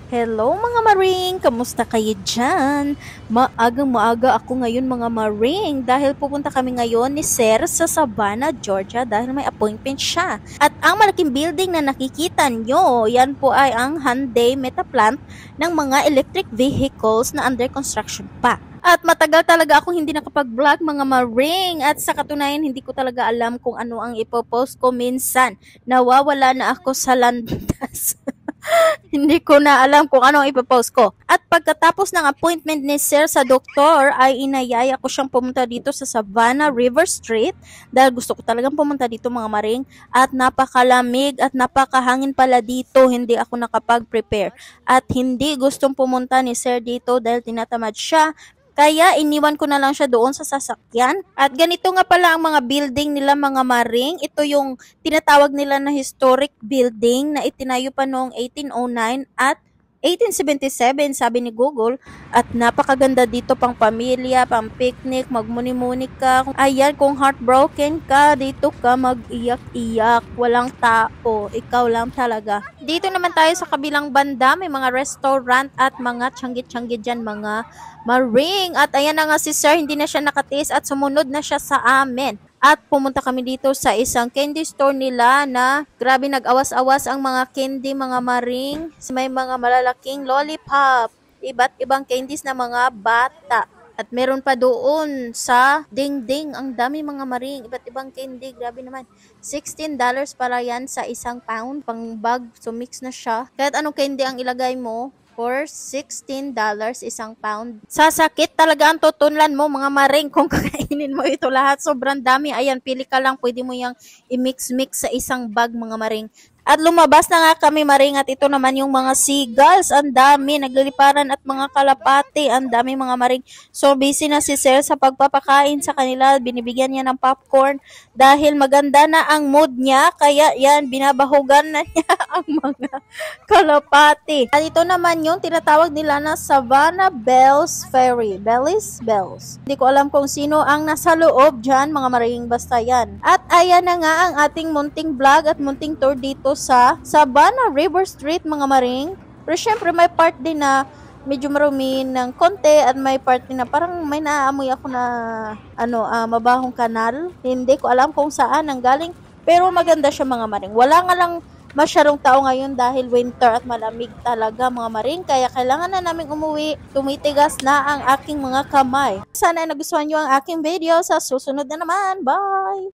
Hello mga maring! Kamusta kayo dyan? Maagang-maaga ako ngayon mga maring dahil pupunta kami ngayon ni Sir sa Savannah, Georgia dahil may appointment siya. At ang malaking building na nakikita nyo, yan po ay ang Hyundai Metaplant ng mga electric vehicles na under construction pa. At matagal talaga akong hindi nakapag-vlog mga maring at sa katunayan hindi ko talaga alam kung ano ang ipopost ko minsan. Nawawala na ako sa landas. Hindi ko na alam kung ano ang ipopost ko. At pagkatapos ng appointment ni Sir sa doktor, ay inayaya ko siyang pumunta dito sa Savannah River Street dahil gusto ko talagang pumunta dito mga maring at napakalamig at napakahangin pala dito. Hindi ako nakapag-prepare at hindi gustong pumunta ni Sir dito dahil tinatamad siya. Kaya iniwan ko na lang siya doon sa sasakyan. At ganito nga pala ang mga building nila mga maring. Ito yung tinatawag nila na historic building na itinayo pa noong 1809 at 1877 sabi ni Google. At napakaganda dito pang pamilya, pang picnic, magmuni-muni ka. Ayan, kung heartbroken ka, dito ka mag-iyak-iyak. Walang tao, ikaw lang talaga. Dito naman tayo sa kabilang banda, may mga restaurant at mga tsanggit-tsanggit dyan mga maring. At ayan na nga si Sir, hindi na siya nakatiis at sumunod na siya sa amin. At pumunta kami dito sa isang candy store nila na grabe nag-awas-awas ang mga candy mga maring. May mga malalaking lollipop, iba't ibang candies na mga bata. At meron pa doon sa ding-ding, ang dami mga maring, iba't ibang candy, grabe naman. $16 para yan sa isang pound, pang bag, so mix na siya. Kahit anong candy ang ilagay mo, for $16 isang pound. Sasakit talaga ang tutunlan mo mga maring kung kakainin mo ito lahat. Sobrang dami. Ayan, pili ka lang. Pwede mo yung i-mix-mix sa isang bag mga maring. At lumabas na nga kami maring at ito naman yung mga seagulls. Ang dami. Nagliliparan at mga kalapati. Ang dami mga maring. So busy na si Sir sa pagpapakain sa kanila. Binibigyan niya ng popcorn dahil maganda na ang mood niya. Kaya yan, binabahugan na niya ang mga kalapati. At ito naman yung tinatawag nila na Savannah Bells Ferry. Bellis? Bells. Hindi ko alam kung sino ang nasa loob dyan, mga maring basta yan. At ayan na nga ang ating munting vlog at munting tour dito sa Savannah River Street, mga maring. Pero syempre may part din na medyo marumi ng konti at may part din na parang may naamoy ako na mabahong kanal. Hindi ko alam kung saan ang galing. Pero maganda siya mga maring. Wala nga lang masyadong tao ngayon dahil winter at malamig talaga mga maring. Kaya kailangan na namin umuwi. Tumitigas na ang aking mga kamay. Sana ay nagustuhan nyo ang aking video. Sa susunod na naman. Bye!